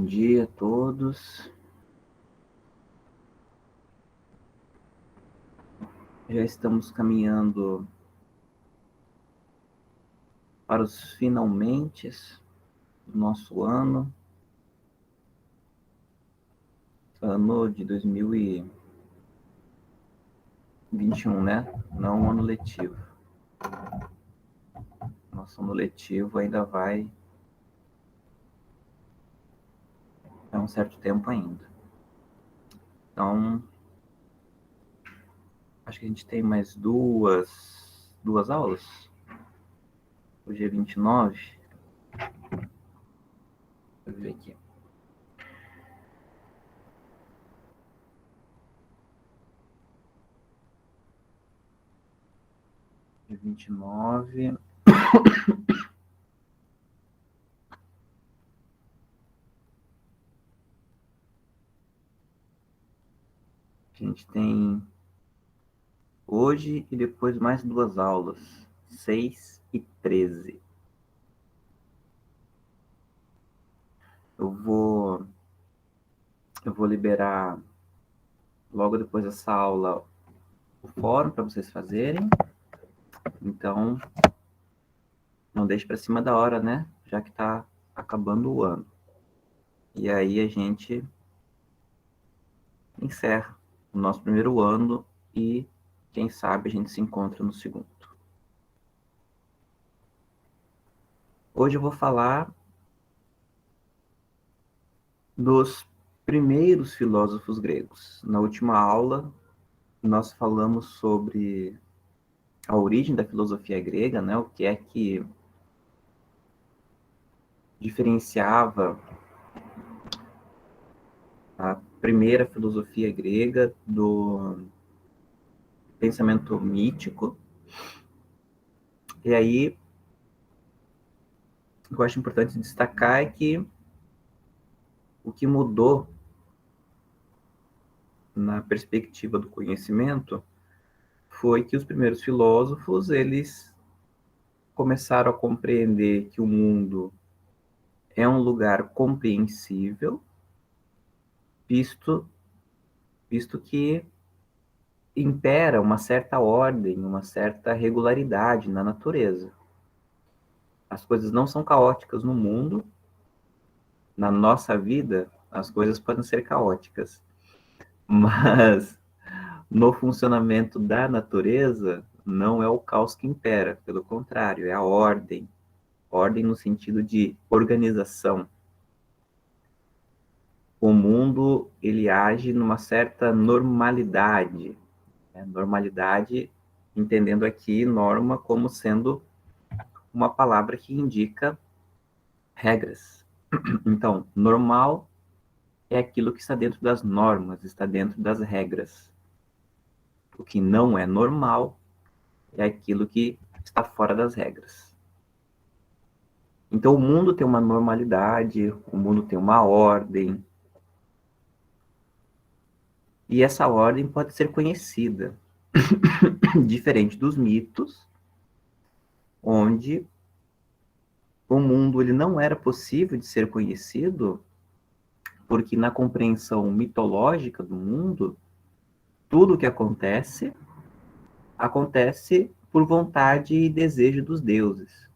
Bom dia a todos. Já estamos caminhando para os finalmente do nosso ano de 2021, né? Não o ano letivo. Nosso ano letivo ainda vai um certo tempo ainda. Então, acho que a gente tem mais duas aulas. Hoje é 29. Deixa eu ver aqui. Dia 29. A gente tem hoje e depois mais duas aulas, 6 e 13. Eu vou liberar logo depois dessa aula o fórum para vocês fazerem. Então, não deixe para cima da hora, né? Já que está acabando o ano. E aí a gente encerra o nosso primeiro ano e, quem sabe, a gente se encontra no segundo. Hoje eu vou falar dos primeiros filósofos gregos. Na última aula, nós falamos sobre a origem da filosofia grega, né? O que é que diferenciava a primeira filosofia grega do pensamento mítico. E aí, o que eu acho importante destacar é que o que mudou na perspectiva do conhecimento foi que os primeiros filósofos, eles começaram a compreender que o mundo é um lugar compreensível, visto que impera uma certa ordem, uma certa regularidade na natureza. As coisas não são caóticas no mundo. Na nossa vida, as coisas podem ser caóticas, mas no funcionamento da natureza, não é o caos que impera, pelo contrário, é a ordem. Ordem no sentido de organização. O mundo, ele age numa certa normalidade. Normalidade, entendendo aqui norma como sendo uma palavra que indica regras. Então, normal é aquilo que está dentro das normas, está dentro das regras. O que não é normal é aquilo que está fora das regras. Então, o mundo tem uma normalidade, o mundo tem uma ordem. E essa ordem pode ser conhecida, diferente dos mitos, onde o mundo ele não era possível de ser conhecido, porque na compreensão mitológica do mundo, tudo o que acontece por vontade e desejo dos deuses.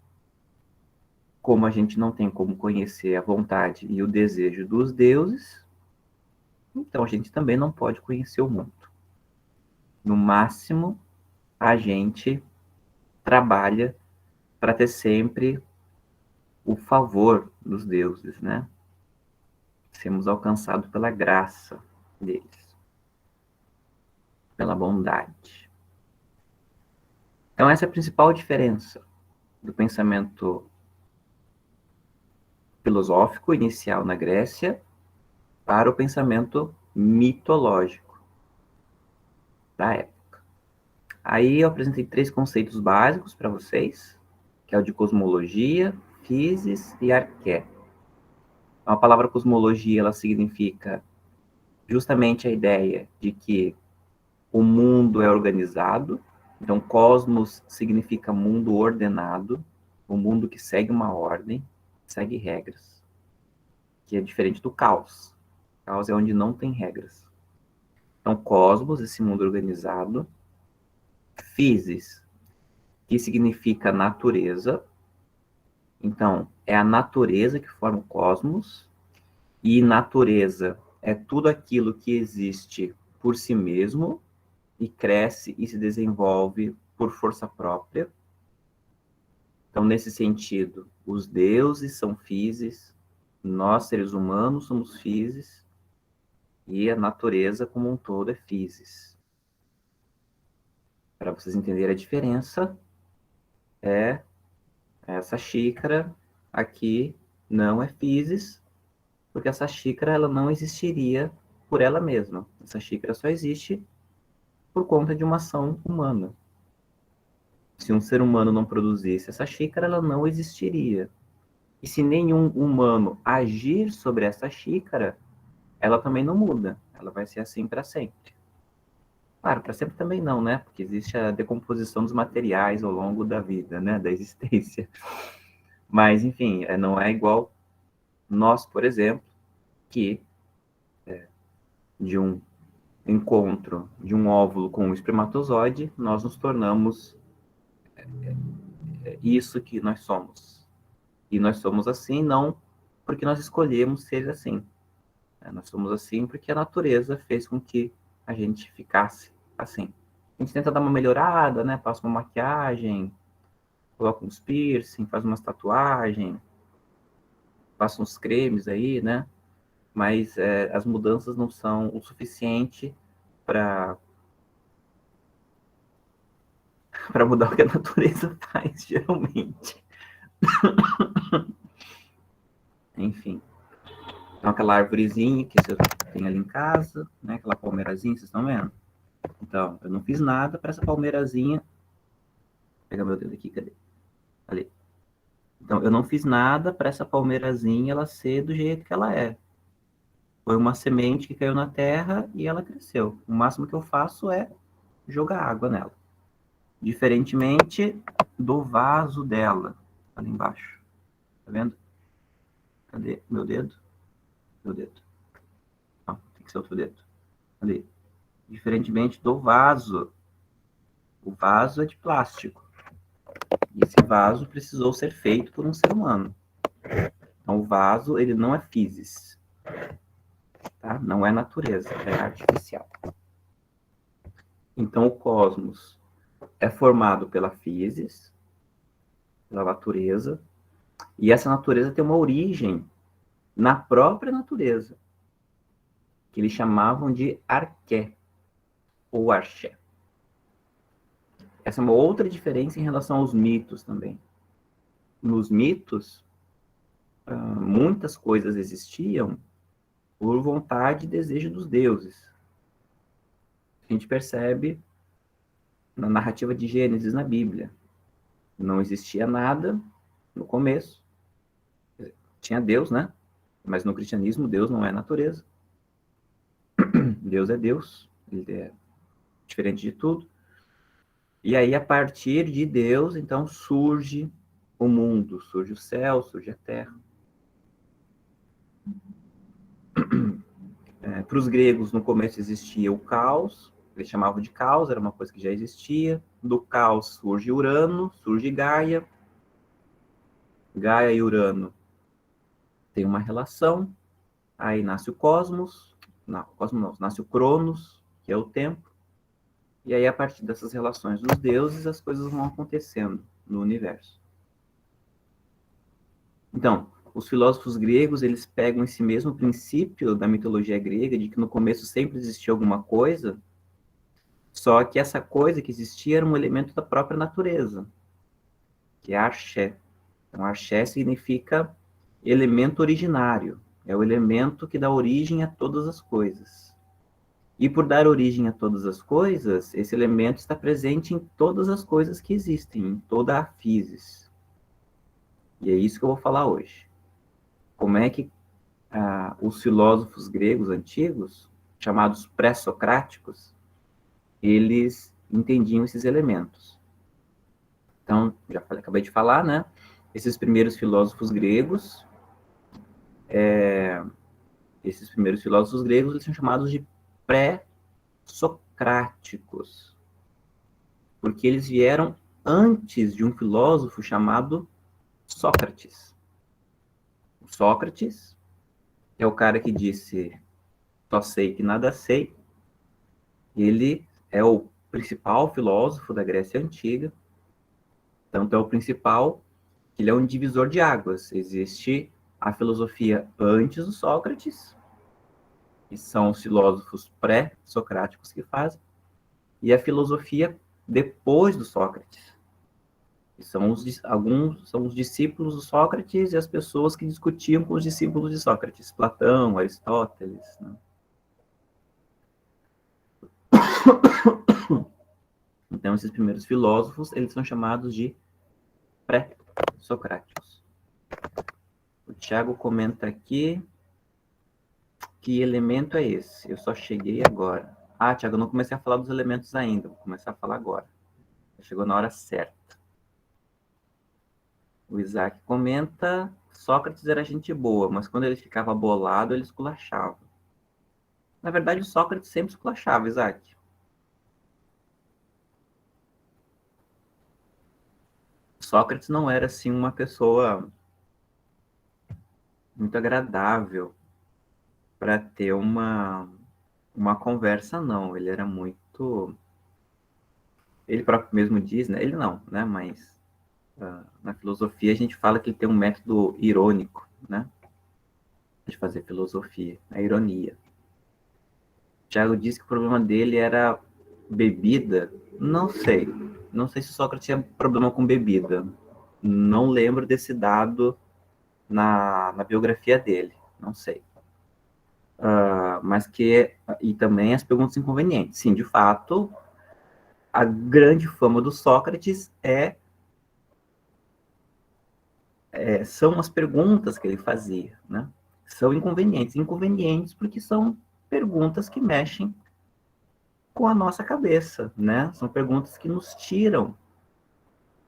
Como a gente não tem como conhecer a vontade e o desejo dos deuses, então a gente também não pode conhecer o mundo. No máximo, a gente trabalha para ter sempre o favor dos deuses, né? Sermos alcançados pela graça deles, pela bondade. Então essa é a principal diferença do pensamento filosófico inicial na Grécia para o pensamento mitológico da época. Aí eu apresentei 3 conceitos básicos para vocês, que é o de cosmologia, physis e arqué. A palavra cosmologia, ela significa justamente a ideia de que o mundo é organizado. Então, cosmos significa mundo ordenado, o mundo que segue uma ordem, segue regras. que é diferente do caos. Caos é onde não tem regras. Então, cosmos, esse mundo organizado. Physis, que significa natureza. Então, é a natureza que forma o cosmos. E natureza é tudo aquilo que existe por si mesmo e cresce e se desenvolve por força própria. Então, nesse sentido, os deuses são physis, nós, seres humanos, somos physis, e a natureza como um todo é physis. Para vocês entenderem a diferença, essa xícara aqui não é physis, porque essa xícara ela não existiria por ela mesma. Essa xícara só existe por conta de uma ação humana. Se um ser humano não produzisse essa xícara, ela não existiria. E se nenhum humano agir sobre essa xícara, ela também não muda. Ela vai ser assim para sempre. Claro, para sempre também não, né? Porque existe a decomposição dos materiais ao longo da vida, né? Da existência. Mas, enfim, não é igual nós, por exemplo, que de um encontro de um óvulo com um espermatozoide, nós nos tornamos isso que nós somos. E nós somos assim não porque nós escolhemos ser assim. Nós somos assim porque a natureza fez com que a gente ficasse assim. A gente tenta dar uma melhorada, né? Passa uma maquiagem, coloca uns piercing, faz umas tatuagens, passa uns cremes aí, né? Mas as mudanças não são o suficiente para mudar o que a natureza faz, geralmente. Enfim. Então, aquela árvorezinha que você tem ali em casa, né? Aquela palmeirazinha, vocês estão vendo? Então, eu não fiz nada para essa palmeirazinha. Vou pegar meu dedo aqui, cadê? Ali. Então, eu não fiz nada para essa palmeirazinha ela ser do jeito que ela é. Foi uma semente que caiu na terra e ela cresceu. O máximo que eu faço é jogar água nela. Diferentemente do vaso dela, ali embaixo. Tá vendo? Cadê meu dedo? Meu dedo. Não, tem que ser outro dedo. Ali. Diferentemente do vaso. O vaso é de plástico. E esse vaso precisou ser feito por um ser humano. Então, o vaso, ele não é physis. Tá? Não é natureza, é artificial. Então, o cosmos é formado pela physis, pela natureza, e essa natureza tem uma origem na própria natureza, que eles chamavam de arqué, ou arché. Essa é uma outra diferença em relação aos mitos também. Nos mitos, muitas coisas existiam por vontade e desejo dos deuses. A gente percebe na narrativa de Gênesis na Bíblia. Não existia nada no começo. Tinha Deus, né? Mas no cristianismo, Deus não é natureza. Deus é Deus. Ele é diferente de tudo. E aí, a partir de Deus, então, surge o mundo, surge o céu, surge a terra. Para os gregos, no começo existia o caos, eles chamavam de caos, era uma coisa que já existia. Do caos surge Urano, surge Gaia. Gaia e Urano têm uma relação, aí nasce o cosmos, não, cosmos não, nasce o Cronos, que é o tempo, e aí a partir dessas relações dos deuses, as coisas vão acontecendo no universo. Então, os filósofos gregos, eles pegam esse mesmo princípio da mitologia grega, de que no começo sempre existia alguma coisa, só que essa coisa que existia era um elemento da própria natureza, que é a arché. Então, arché significa elemento originário, é o elemento que dá origem a todas as coisas. E por dar origem a todas as coisas, esse elemento está presente em todas as coisas que existem, em toda a physis. E é isso que eu vou falar hoje. Como é que os filósofos gregos antigos, chamados pré-socráticos, eles entendiam esses elementos. Então, acabei de falar, né? Esses primeiros filósofos gregos, esses primeiros filósofos gregos, eles são chamados de pré-socráticos, porque eles vieram antes de um filósofo chamado Sócrates. O Sócrates é o cara que disse só sei que nada sei. Ele é o principal filósofo da Grécia Antiga, tanto é o principal que ele é um divisor de águas. Existe a filosofia antes do Sócrates, que são os filósofos pré-socráticos que fazem, e a filosofia depois do Sócrates. Que alguns são os discípulos do Sócrates e as pessoas que discutiam com os discípulos de Sócrates, Platão, Aristóteles. Né? Então, esses primeiros filósofos, eles são chamados de pré-socráticos. O Tiago comenta aqui que elemento é esse? Eu só cheguei agora. Ah, Tiago, eu não comecei a falar dos elementos ainda. Vou começar a falar agora. Chegou na hora certa. O Isaac comenta: Sócrates era gente boa, mas quando ele ficava bolado, ele esculachava. Na verdade, o Sócrates sempre esculachava, Isaac. Sócrates não era, assim, uma pessoa muito agradável para ter uma conversa, não. Ele era muito... Ele próprio mesmo diz, né? Ele não, né? Mas na filosofia a gente fala que ele tem um método irônico, né? De fazer filosofia, a ironia. Tiago disse que o problema dele era bebida. Não sei. Não sei se Sócrates tinha problema com bebida. Não lembro desse dado na biografia dele. Não sei. Mas que... E também as perguntas inconvenientes. Sim, de fato, a grande fama do Sócrates são as perguntas que ele fazia, né? São inconvenientes. Inconvenientes porque são perguntas que mexem com a nossa cabeça, né? São perguntas que nos tiram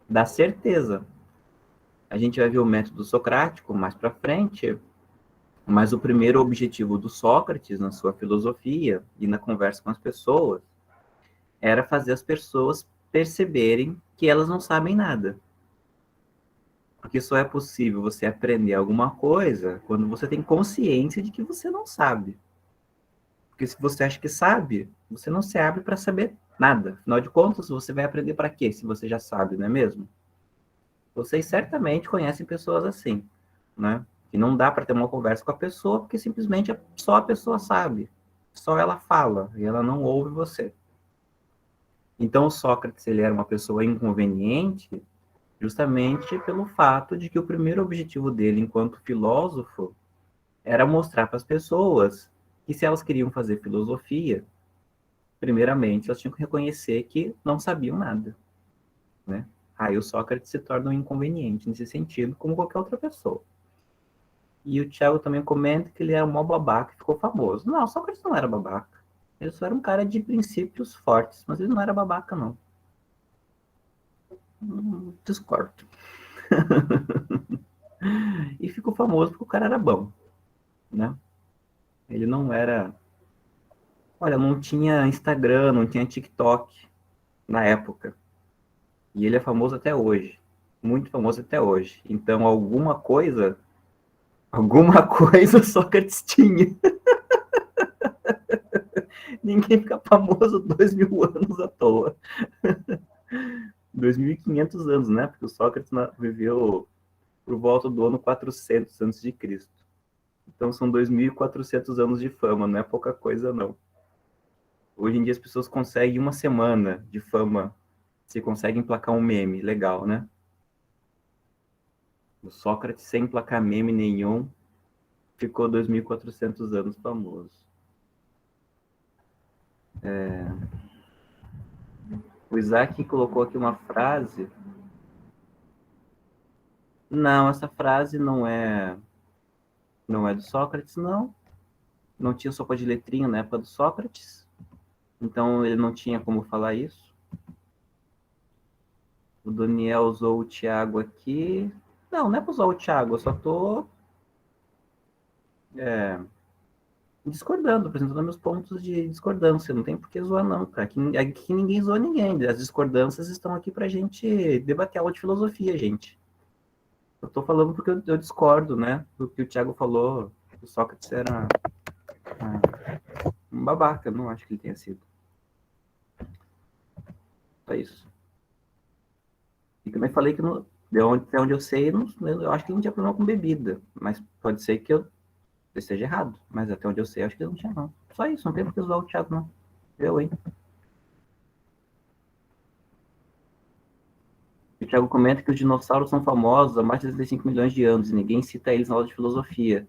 da certeza. A gente vai ver o método socrático mais para frente, mas o primeiro objetivo do Sócrates na sua filosofia e na conversa com as pessoas era fazer as pessoas perceberem que elas não sabem nada. Porque só é possível você aprender alguma coisa quando você tem consciência de que você não sabe. Porque se você acha que sabe, você não se abre para saber nada. Afinal de contas, você vai aprender para quê se você já sabe, não é mesmo? Vocês certamente conhecem pessoas assim, né? Que não dá para ter uma conversa com a pessoa porque simplesmente só a pessoa sabe. Só ela fala e ela não ouve você. Então, o Sócrates, ele era uma pessoa inconveniente justamente pelo fato de que o primeiro objetivo dele enquanto filósofo era mostrar para as pessoas que se elas queriam fazer filosofia, primeiramente elas tinham que reconhecer que não sabiam nada, né? Aí o Sócrates se torna um inconveniente nesse sentido, como qualquer outra pessoa. E o Thiago também comenta que ele era um mó babaca e ficou famoso. Não, o Sócrates não era babaca. Ele só era um cara de princípios fortes, mas ele não era babaca, não. Discordo. E ficou famoso porque o cara era bom, né? Ele não era... Olha, não tinha Instagram, não tinha TikTok na época. E ele é famoso até hoje. Muito famoso até hoje. Então, alguma coisa Sócrates tinha. Ninguém fica famoso 2.000 anos à toa. 2.500 anos, né? Porque o Sócrates viveu por volta do ano 400 antes de Cristo. Então são 2.400 anos de fama, não é pouca coisa não. Hoje em dia as pessoas conseguem uma semana de fama, se conseguem emplacar um meme, legal, né? O Sócrates, sem emplacar meme nenhum, ficou 2.400 anos famoso. O Isaac colocou aqui uma frase. Não, essa frase não é do Sócrates, não. Não tinha sopa de letrinha na época do Sócrates. Então ele não tinha como falar isso. O Daniel usou o Thiago aqui. Não, não é para usar o Thiago, eu só tô discordando, apresentando meus pontos de discordância. Não tem por que zoar, não, cara. Aqui ninguém zoa ninguém. As discordâncias estão aqui pra gente debater aula de filosofia, gente. Eu tô falando porque eu discordo, né? Do que o Thiago falou, que o Sócrates era um babaca. Não acho que ele tenha sido. Só isso. E também falei que, até onde eu sei, eu acho que não tinha problema com bebida. Mas pode ser que eu esteja errado. Mas até onde eu sei, eu acho que não tinha, não. Só isso, não tem por que zoar o Thiago, não. Eu, hein? O Thiago comenta que os dinossauros são famosos há mais de 65 milhões de anos e ninguém cita eles na aula de filosofia.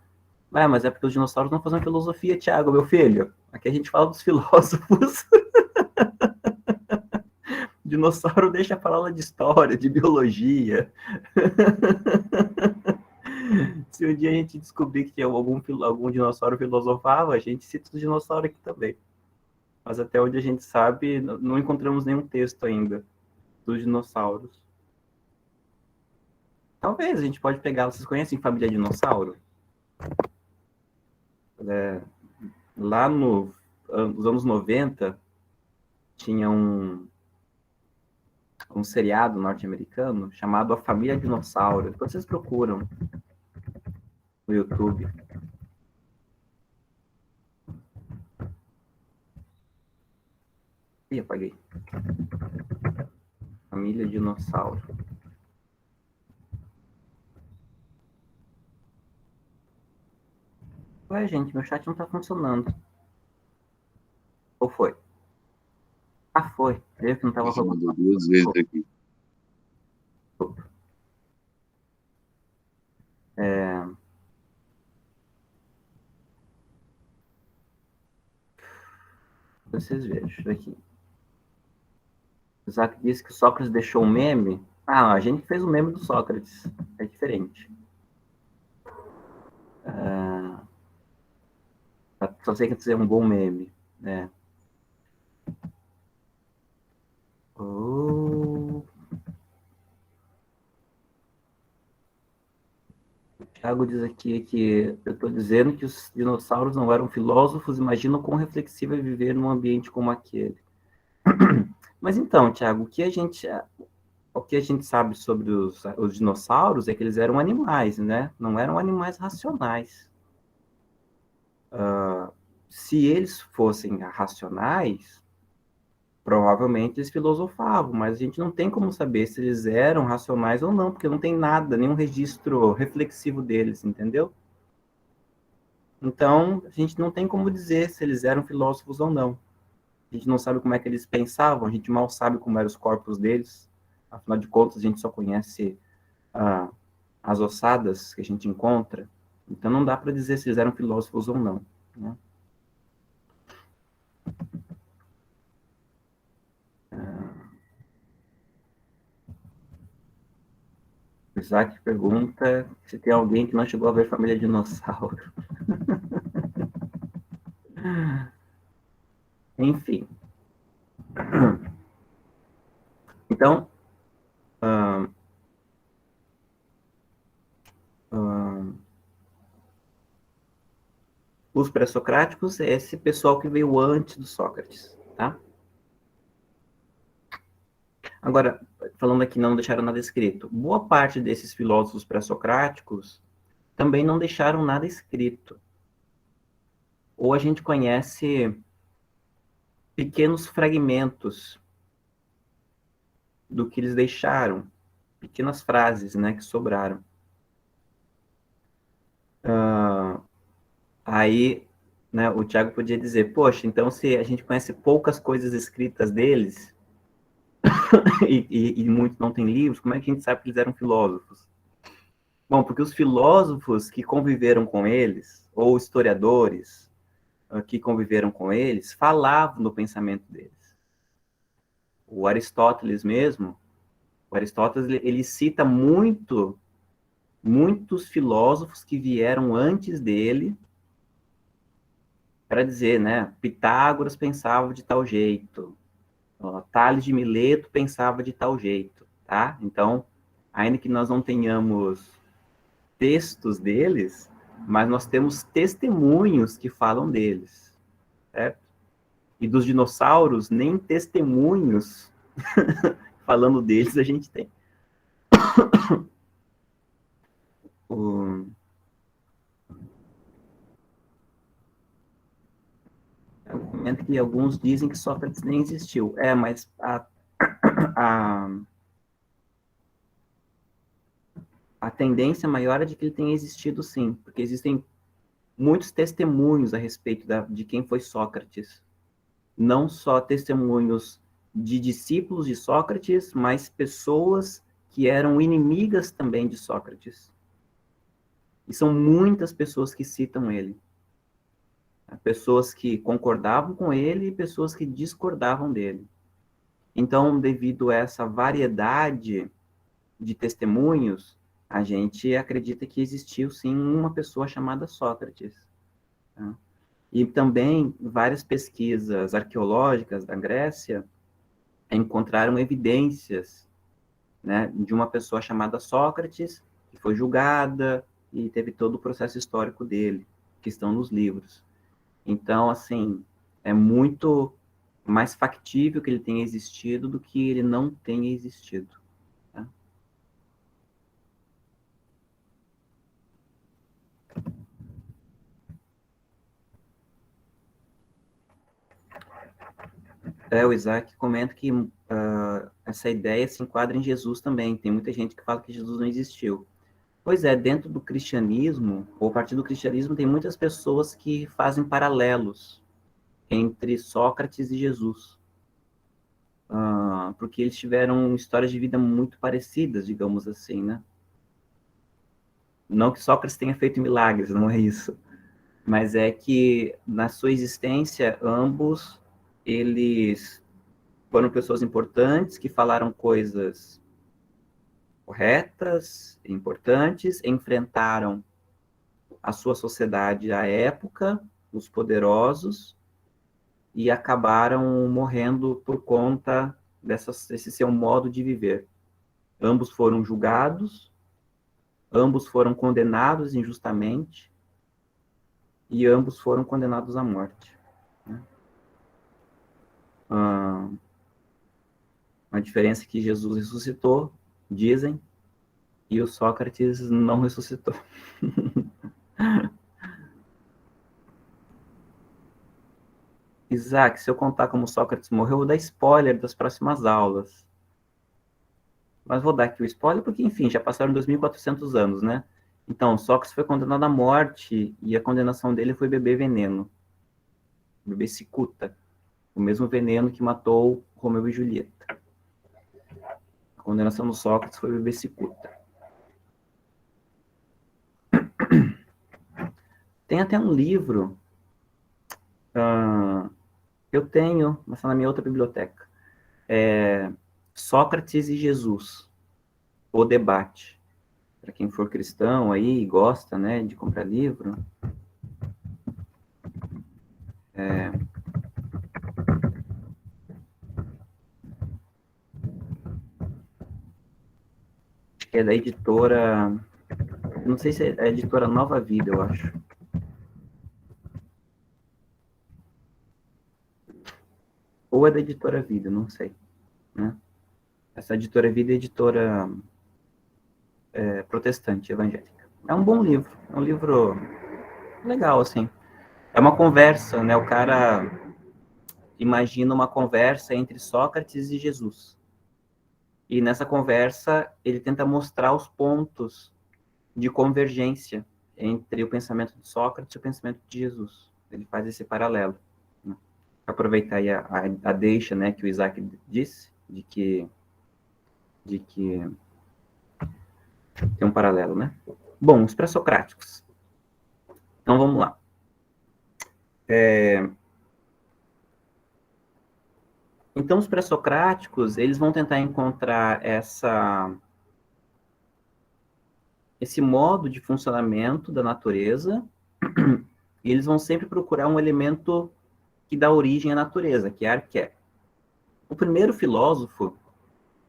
Mas é porque os dinossauros não fazem filosofia, Thiago, meu filho. Aqui a gente fala dos filósofos. O dinossauro deixa para aula de história, de biologia. Se um dia a gente descobrir que algum dinossauro filosofava, a gente cita os dinossauros aqui também. Mas até onde a gente sabe, não encontramos nenhum texto ainda dos dinossauros. Talvez a gente pode pegar. Vocês conhecem Família Dinossauro? Lá nos anos 90, tinha um seriado norte-americano chamado A Família Dinossauro. Depois vocês procuram no YouTube. Ih, apaguei. Família Dinossauro. Ué, gente, meu chat não tá funcionando. Ou foi? Ah, foi. Eu que não tava Você rolando. mandou duas vezes aqui. Vocês vejam aqui. O Isaac disse que o Sócrates deixou um meme. Ah, a gente fez o meme do Sócrates. É diferente. Só sei que dizer um bom meme, né? O Thiago diz aqui que eu estou dizendo que os dinossauros não eram filósofos, imagina quão reflexivo é viver num ambiente como aquele. Mas então, Thiago, o que a gente sabe sobre os dinossauros é que eles eram animais, né? Não eram animais racionais. Se eles fossem racionais, provavelmente eles filosofavam, mas a gente não tem como saber se eles eram racionais ou não, porque não tem nada, nenhum registro reflexivo deles, entendeu? Então, a gente não tem como dizer se eles eram filósofos ou não. A gente não sabe como é que eles pensavam, a gente mal sabe como eram os corpos deles. Afinal de contas, a gente só conhece ah, as ossadas que a gente encontra. Então, não dá para dizer se eles eram filósofos ou não. Né? Isaac pergunta se tem alguém que não chegou a ver Família Dinossauro. Enfim. Então, os pré-socráticos é esse pessoal que veio antes do Sócrates, tá? Agora, falando aqui, não deixaram nada escrito. Boa parte desses filósofos pré-socráticos também não deixaram nada escrito. Ou a gente conhece pequenos fragmentos do que eles deixaram, pequenas frases, né, que sobraram. Aí, né, o Tiago podia dizer, poxa, então se a gente conhece poucas coisas escritas deles, e muitos não têm livros, como é que a gente sabe que eles eram filósofos? Bom, porque os filósofos que conviveram com eles, ou historiadores que conviveram com eles, falavam do pensamento deles. O Aristóteles mesmo, o Aristóteles ele cita muitos filósofos que vieram antes dele para dizer, né? Pitágoras pensava de tal jeito, Tales de Mileto pensava de tal jeito, tá? Então, ainda que nós não tenhamos textos deles, mas nós temos testemunhos que falam deles, certo? E dos dinossauros, nem testemunhos falando deles a gente tem. O... argumento que alguns dizem que Sócrates nem existiu. Mas a, a tendência maior é de que ele tenha existido sim, porque existem muitos testemunhos a respeito de quem foi Sócrates. Não só testemunhos de discípulos de Sócrates, mas pessoas que eram inimigas também de Sócrates. E são muitas pessoas que citam ele. Pessoas que concordavam com ele e pessoas que discordavam dele. Então, devido a essa variedade de testemunhos, a gente acredita que existiu, sim, uma pessoa chamada Sócrates. Tá? E também várias pesquisas arqueológicas da Grécia encontraram evidências, né, de uma pessoa chamada Sócrates, que foi julgada e teve todo o processo histórico dele, que estão nos livros. Então, assim, é muito mais factível que ele tenha existido do que ele não tenha existido. Tá? O Isaac comenta que essa ideia se enquadra em Jesus também. Tem muita gente que fala que Jesus não existiu. Pois é, dentro do cristianismo, ou a partir do cristianismo, tem muitas pessoas que fazem paralelos entre Sócrates e Jesus. Porque eles tiveram histórias de vida muito parecidas, digamos assim, né? Não que Sócrates tenha feito milagres, não é isso. Mas é que, na sua existência, ambos, eles foram pessoas importantes, que falaram coisas corretas, importantes, enfrentaram a sua sociedade à época, os poderosos, e acabaram morrendo por conta desse seu modo de viver. Ambos foram julgados, ambos foram condenados injustamente, e ambos foram condenados à morte. Né? A diferença é que Jesus ressuscitou, dizem, e o Sócrates não ressuscitou. Isaac, se eu contar como Sócrates morreu, eu vou dar spoiler das próximas aulas. Mas vou dar aqui o spoiler porque, enfim, já passaram 2.400 anos, né? Então, Sócrates foi condenado à morte e a condenação dele foi beber veneno. Beber cicuta. O mesmo veneno que matou Romeu e Julieta. A condenação do Sócrates foi beber cicuta. Tem até um livro, eu tenho, mas está na minha outra biblioteca. Sócrates e Jesus, o debate. Para quem for cristão aí e gosta, né, de comprar livro. Acho que é da editora, não sei se é a editora Nova Vida, eu acho. Ou é da editora Vida, não sei. Né? Essa editora Vida é editora protestante, evangélica. É um bom livro, é um livro legal, assim. É uma conversa, né? O cara imagina uma conversa entre Sócrates e Jesus. E nessa conversa, ele tenta mostrar os pontos de convergência entre o pensamento de Sócrates e o pensamento de Jesus. Ele faz esse paralelo. Né? Aproveitar aí a deixa, né, que o Isaac disse, de que tem um paralelo, né? Bom, os pré-socráticos. Então, vamos lá. Então, os pré-socráticos, eles vão tentar encontrar esse modo de funcionamento da natureza, e eles vão sempre procurar um elemento que dá origem à natureza, que é a arqué. O primeiro filósofo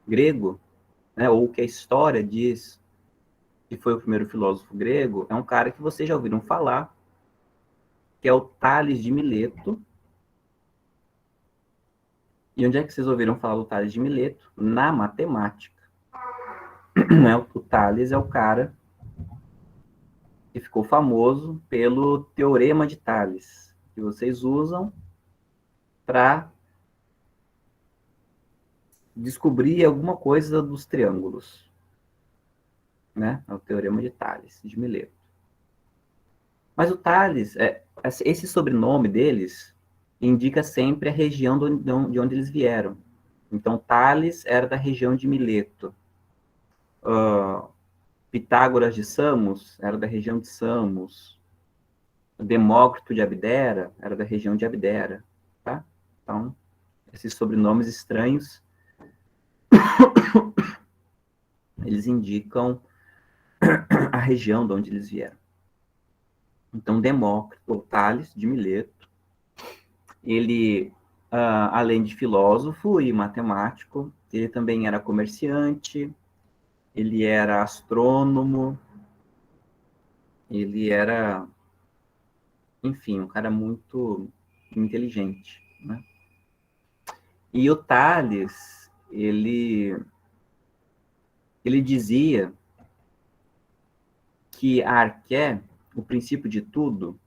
grego, né, ou que a história diz que foi o primeiro filósofo grego, é um cara que vocês já ouviram falar, que é o Tales de Mileto. E onde é que vocês ouviram falar do Tales de Mileto? Na matemática. O Tales é o cara que ficou famoso pelo Teorema de Tales, que vocês usam para descobrir alguma coisa dos triângulos. Né? É o Teorema de Tales, de Mileto. Mas o Tales, esse sobrenome deles indica sempre a região de onde eles vieram. Então, Tales era da região de Mileto. Pitágoras de Samos era da região de Samos. Demócrito de Abdera era da região de Abdera. Tá? Então, esses sobrenomes estranhos, eles indicam a região de onde eles vieram. Então, Demócrito, ou Tales de Mileto, ele, além de filósofo e matemático, ele também era comerciante, ele era astrônomo, ele era, enfim, um cara muito inteligente, né? E o Tales, ele dizia que a arqué, o princípio de tudo,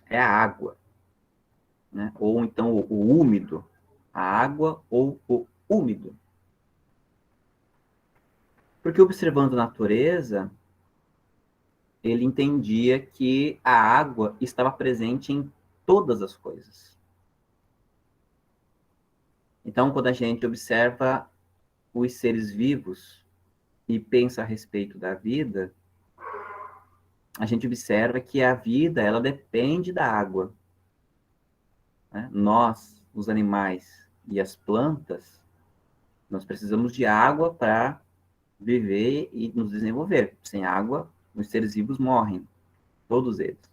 é a água, né? Ou então o úmido, a água ou o úmido. Porque observando a natureza, ele entendia que a água estava presente em todas as coisas. Então, quando a gente observa os seres vivos e pensa a respeito da vida, a gente observa que a vida, ela depende da água. Né? Nós, os animais e as plantas, nós precisamos de água para viver e nos desenvolver. Sem água, os seres vivos morrem, todos eles.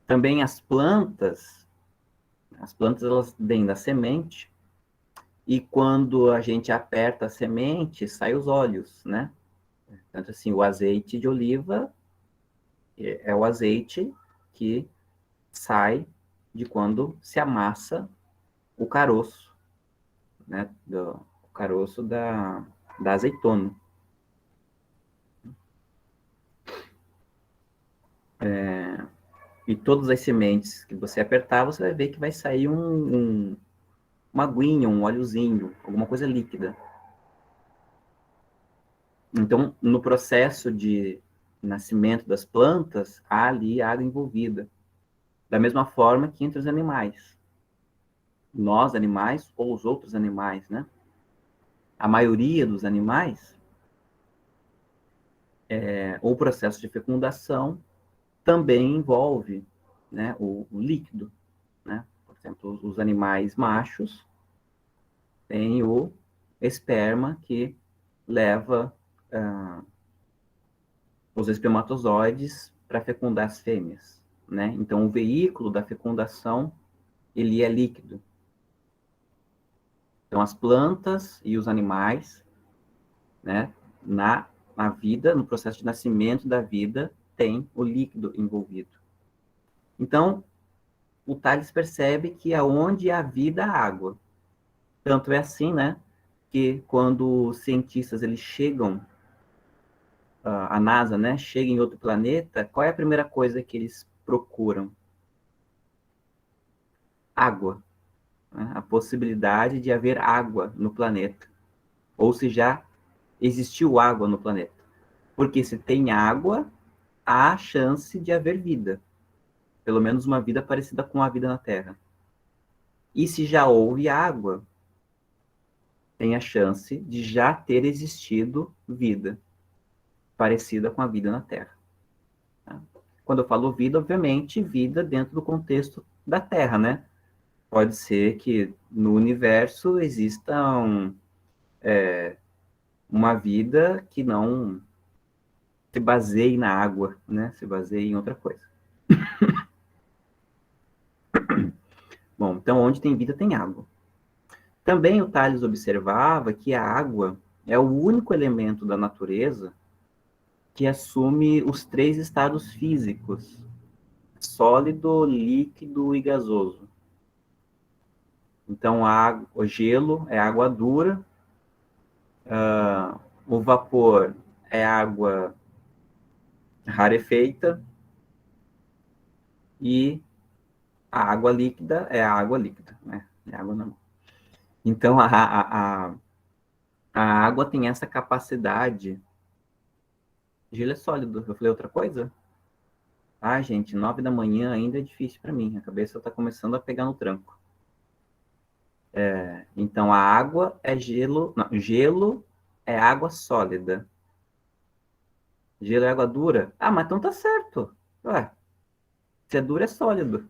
Também as plantas elas vêm da semente, e quando a gente aperta a semente, sai os óleos, né? Tanto assim, o azeite de oliva é o azeite que sai de quando se amassa o caroço, né? O caroço da azeitona. E todas as sementes que você apertar, você vai ver que vai sair uma aguinha, um óleozinho, alguma coisa líquida. Então, no processo de nascimento das plantas, há ali água envolvida. Da mesma forma que entre os animais. Nós, animais, ou os outros animais, né? A maioria dos animais, o processo de fecundação também envolve, né, o líquido, né? Por exemplo, os animais machos têm o esperma que leva os espermatozoides para fecundar as fêmeas, né? Então, o veículo da fecundação, ele é líquido. Então, as plantas e os animais, né, na vida, no processo de nascimento da vida, tem o líquido envolvido. Então, o Tales percebe que aonde há vida, há água. Tanto é assim, né, que quando os cientistas eles chegam, a NASA, né, chega em outro planeta, qual é a primeira coisa que eles procuram? Água. Né? A possibilidade de haver água no planeta. Ou se já existiu água no planeta. Porque se tem água, há chance de haver vida. Pelo menos uma vida parecida com a vida na Terra. E se já houve água, tem a chance de já ter existido vida parecida com a vida na Terra. Tá? Quando eu falo vida, obviamente, vida dentro do contexto da Terra, né? Pode ser que no universo exista uma vida que não se baseie na água, né? Se baseie em outra coisa. Bom, então onde tem vida tem água. Também o Tales observava que a água é o único elemento da natureza que assume os 3 estados físicos: sólido, líquido e gasoso. Então, o gelo é água dura, o vapor é água rarefeita e a água líquida é a água líquida, né? É água normal. Então, a água tem essa capacidade. Gelo é sólido. Eu falei outra coisa? Ah, gente, 9 da manhã ainda é difícil para mim. A cabeça está começando a pegar no tranco. Então, a água é gelo. Não, gelo é água sólida. Gelo é água dura? Ah, mas então tá certo. Ué, se é duro, é sólido.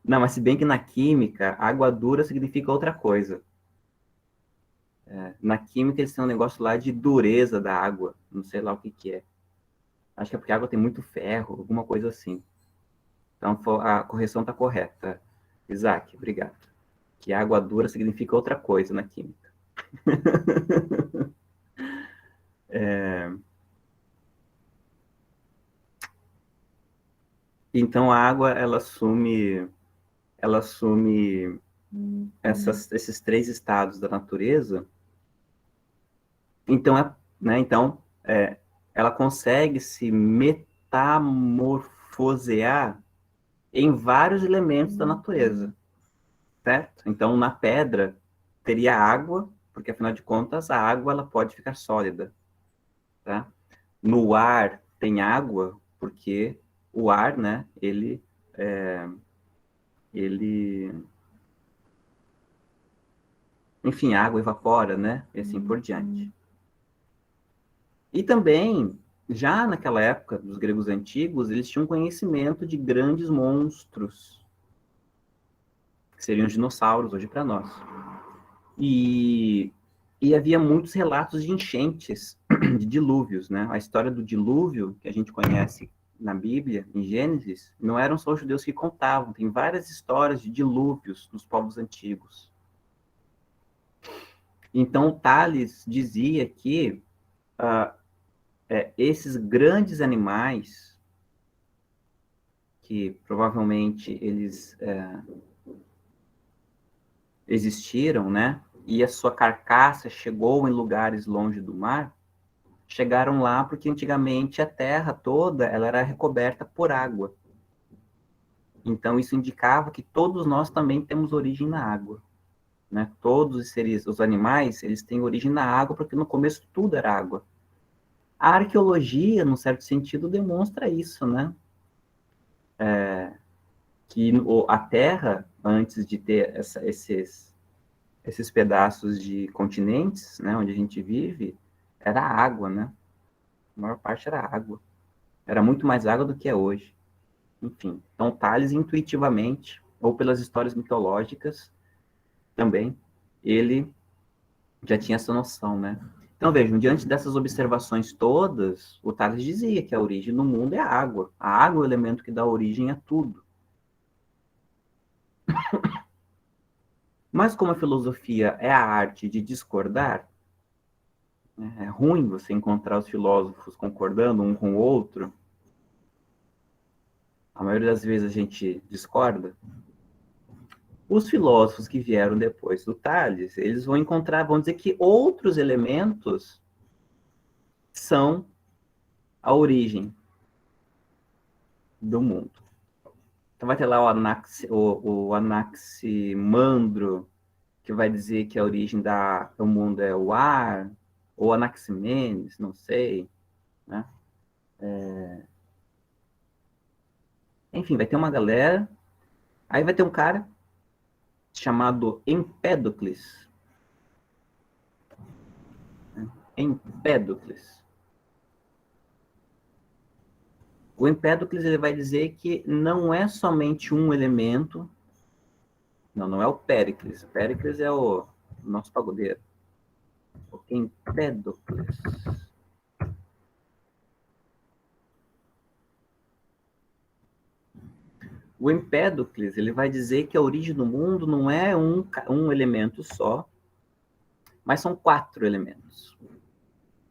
Não, mas se bem que na química, água dura significa outra coisa. Na química, eles têm um negócio lá de dureza da água. Não sei lá o que que é. Acho que é porque a água tem muito ferro, alguma coisa assim. Então, a correção está correta. Isaac, obrigado. Que água dura significa outra coisa na química. Então, a água, ela assume esses 3 estados da natureza. Então, ela consegue se metamorfosear em vários elementos da natureza, certo? Então, na pedra teria água, porque afinal de contas a água ela pode ficar sólida, tá? No ar tem água, porque o ar, né? Ele, enfim, a água evapora, né? E assim por diante. E também, já naquela época dos gregos antigos, eles tinham conhecimento de grandes monstros, que seriam os dinossauros hoje para nós. E havia muitos relatos de enchentes, de dilúvios, né? A história do dilúvio, que a gente conhece na Bíblia, em Gênesis, não eram só os judeus que contavam, tem várias histórias de dilúvios nos povos antigos. Então, Tales dizia que esses grandes animais, que provavelmente eles existiram, né? E a sua carcaça chegou em lugares longe do mar, chegaram lá porque antigamente a terra toda ela era recoberta por água. Então isso indicava que todos nós também temos origem na água, né? Todos os seres, os animais, eles têm origem na água porque no começo tudo era água. A arqueologia, num certo sentido, demonstra isso, né? Que a Terra, antes de ter esses pedaços de continentes, né, onde a gente vive, era água, né? A maior parte era água. Era muito mais água do que é hoje. Enfim, então Tales intuitivamente, ou pelas histórias mitológicas também, ele já tinha essa noção, né? Então vejam, diante dessas observações todas, o Tales dizia que a origem do mundo é a água. A água é o elemento que dá origem a tudo. Mas como a filosofia é a arte de discordar, né, é ruim você encontrar os filósofos concordando um com o outro, a maioria das vezes a gente discorda. Os filósofos que vieram depois do Tales, eles vão encontrar, vão dizer que outros elementos são a origem do mundo. Então vai ter lá o Anaximandro, que vai dizer que a origem do mundo é o ar, ou Anaximenes, não sei, né? Enfim, vai ter uma galera, aí vai ter um cara chamado Empédocles. Empédocles. O Empédocles ele vai dizer que não é somente um elemento, não é o Péricles. O Péricles é o nosso pagodeiro. O Empédocles. O Empédocles, ele vai dizer que a origem do mundo não é um elemento só, mas são 4 elementos.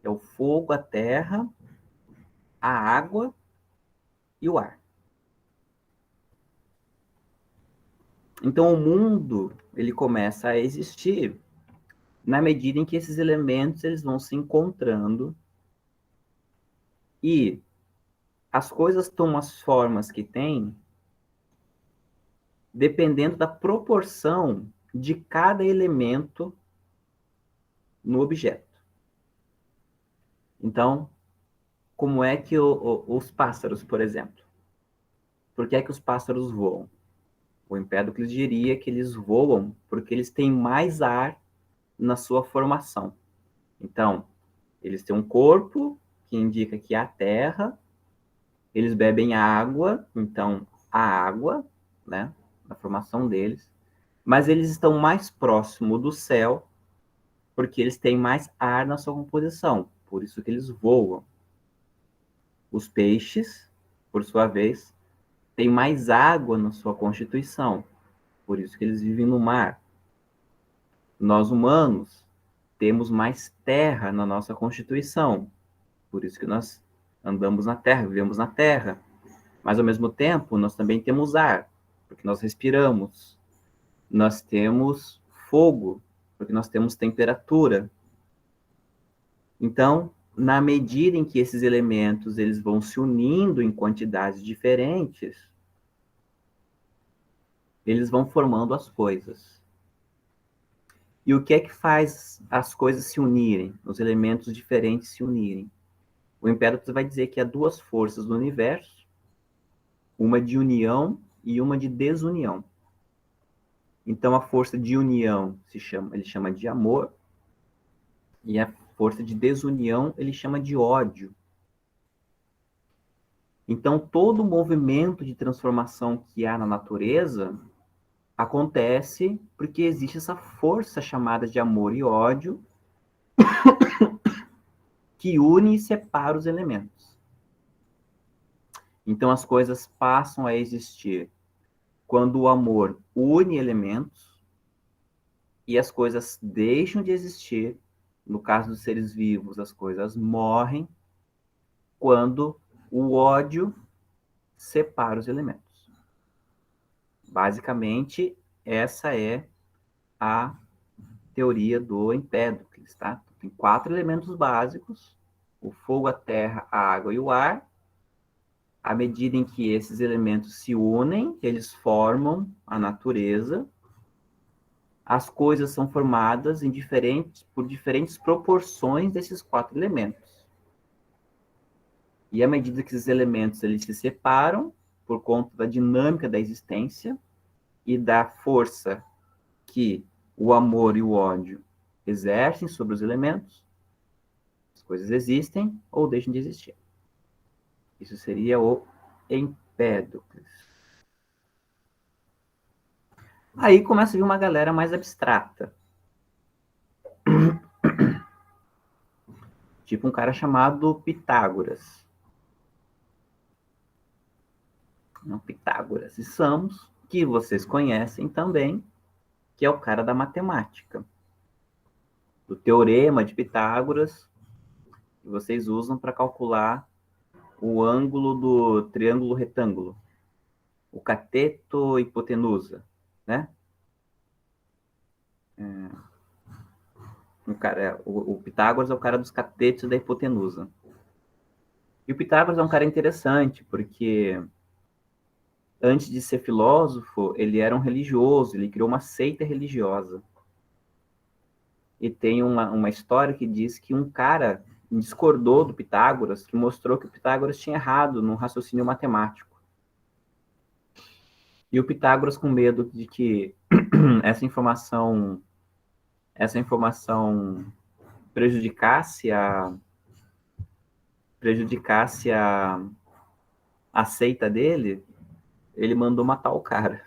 É o fogo, a terra, a água e o ar. Então, o mundo, ele começa a existir na medida em que esses elementos eles vão se encontrando e as coisas tomam as formas que têm dependendo da proporção de cada elemento no objeto. Então, como é que os pássaros, por exemplo, por que é que os pássaros voam? O Empédocles diria que eles voam porque eles têm mais ar na sua formação. Então, eles têm um corpo que indica que há terra, eles bebem água, então a água, né, na formação deles, mas eles estão mais próximo do céu porque eles têm mais ar na sua composição, por isso que eles voam. Os peixes, por sua vez, têm mais água na sua constituição, por isso que eles vivem no mar. Nós humanos temos mais terra na nossa constituição, por isso que nós andamos na terra, vivemos na terra. Mas, ao mesmo tempo, nós também temos ar, porque nós respiramos. Nós temos fogo, porque nós temos temperatura. Então, na medida em que esses elementos eles vão se unindo em quantidades diferentes, eles vão formando as coisas. E o que é que faz as coisas se unirem, os elementos diferentes se unirem? O Empédocles vai dizer que há 2 forças do universo, uma de união e uma de desunião. Então, a força de união ele chama de amor, e a força de desunião ele chama de ódio. Então, todo movimento de transformação que há na natureza acontece porque existe essa força chamada de amor e ódio que une e separa os elementos. Então, as coisas passam a existir quando o amor une elementos e as coisas deixam de existir. No caso dos seres vivos, as coisas morrem quando o ódio separa os elementos. Basicamente, essa é a teoria do Empédocles, tá? Tem 4 elementos básicos: o fogo, a terra, a água e o ar. À medida em que esses elementos se unem, eles formam a natureza. As coisas são formadas por diferentes proporções desses 4 elementos. E à medida que esses elementos eles se separam, por conta da dinâmica da existência e da força que o amor e o ódio exercem sobre os elementos, as coisas existem ou deixam de existir. Isso seria o Empédocles. Aí começa a vir uma galera mais abstrata. Tipo um cara chamado Pitágoras. Não, Pitágoras e Samos, que vocês conhecem também, que é o cara da matemática. Do teorema de Pitágoras, que vocês usam para calcular o ângulo do triângulo retângulo, o cateto hipotenusa, né? O Pitágoras é o cara dos catetos e da hipotenusa. E o Pitágoras é um cara interessante, porque antes de ser filósofo, ele era um religioso, ele criou uma seita religiosa. E tem uma história que diz que um cara discordou do Pitágoras, que mostrou que o Pitágoras tinha errado no raciocínio matemático. E o Pitágoras, com medo de que essa informação prejudicasse a seita dele, ele mandou matar o cara.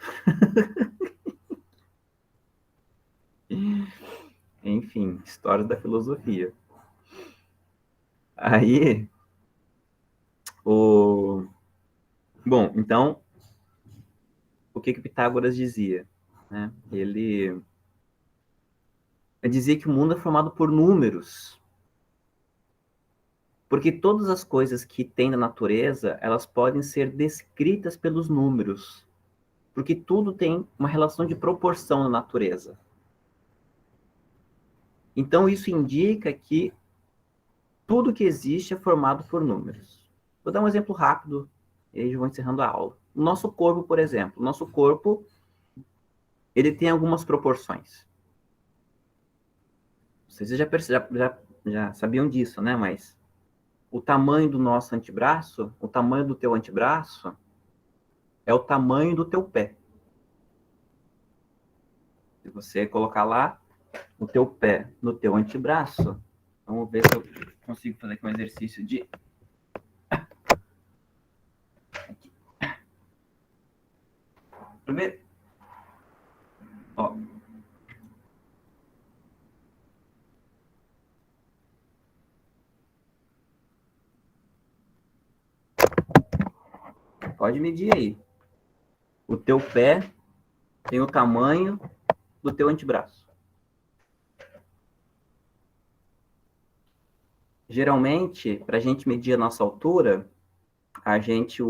Enfim, histórias da filosofia. Aí, bom, então, o que Pitágoras dizia, né? Ele dizia que o mundo é formado por números, porque todas as coisas que tem na natureza, elas podem ser descritas pelos números, porque tudo tem uma relação de proporção na natureza. Então, isso indica que tudo que existe é formado por números. Vou dar um exemplo rápido, e aí eu vou encerrando a aula. O nosso corpo, por exemplo. O nosso corpo, ele tem algumas proporções. Vocês já sabiam disso, né? Mas o tamanho do nosso antebraço, o tamanho do teu antebraço, é o tamanho do teu pé. Se você colocar lá o teu pé no teu antebraço, vamos ver se eu consigo fazer aqui um exercício de... Aqui. Primeiro, ó. Pode medir aí. O teu pé tem o tamanho do teu antebraço. Geralmente, para a gente medir a nossa altura, a gente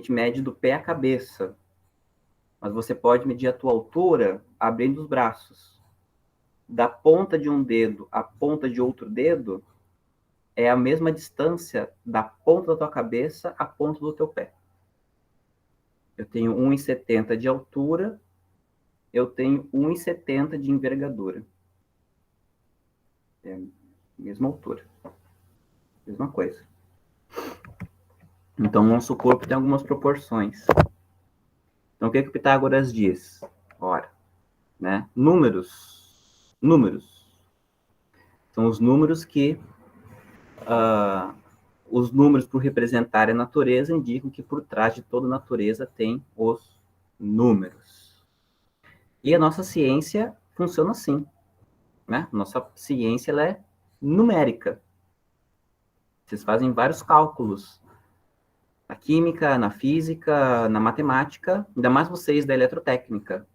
mede do pé à cabeça. Mas você pode medir a tua altura abrindo os braços. Da ponta de um dedo à ponta de outro dedo é a mesma distância da ponta da tua cabeça à ponta do teu pé. Eu tenho 1,70 de altura, eu tenho 1,70 de envergadura. É a mesma altura. Mesma coisa. Então, nosso corpo tem algumas proporções. Então, o que o Pitágoras diz? Ora, né? Números. São os números que... os números, por representar a natureza, indicam que por trás de toda natureza tem os números. E a nossa ciência funciona assim, né? Nossa ciência, ela é numérica. Vocês fazem vários cálculos. Na química, na física, na matemática, ainda mais vocês da eletrotécnica.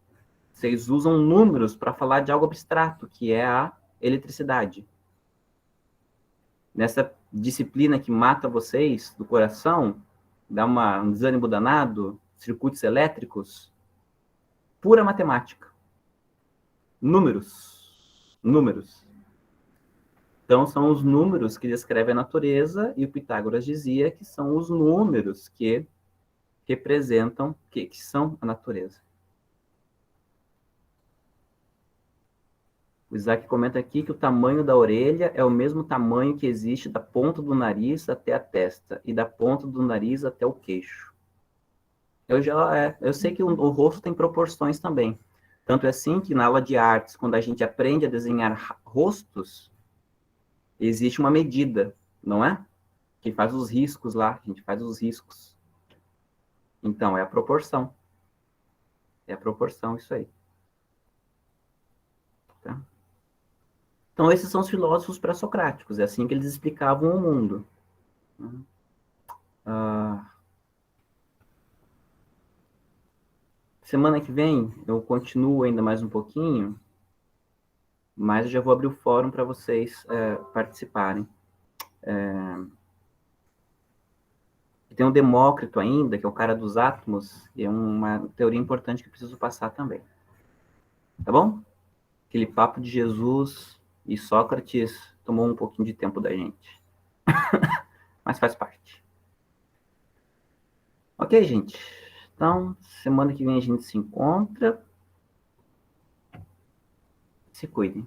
Vocês usam números para falar de algo abstrato, que é a eletricidade. Nessa disciplina que mata vocês do coração, dá um desânimo danado, circuitos elétricos, pura matemática. Números. Então, são os números que descrevem a natureza, e o Pitágoras dizia que são os números que representam, que são a natureza. O Isaac comenta aqui que o tamanho da orelha é o mesmo tamanho que existe da ponta do nariz até a testa, e da ponta do nariz até o queixo. Eu sei que o rosto tem proporções também. Tanto é assim que na aula de artes, quando a gente aprende a desenhar rostos, existe uma medida, não é? Que faz os riscos lá, a gente faz os riscos. Então, é a proporção. É a proporção, isso aí. Tá? Então, esses são os filósofos pré-socráticos, é assim que eles explicavam o mundo. Semana que vem, eu continuo ainda mais um pouquinho, mas eu já vou abrir o fórum para vocês participarem. Tem um Demócrito ainda, que é o cara dos átomos, e é uma teoria importante que eu preciso passar também. Tá bom? Aquele papo de Jesus e Sócrates tomou um pouquinho de tempo da gente. Mas faz parte. Ok, gente? Então, semana que vem a gente se encontra. Se cuidem.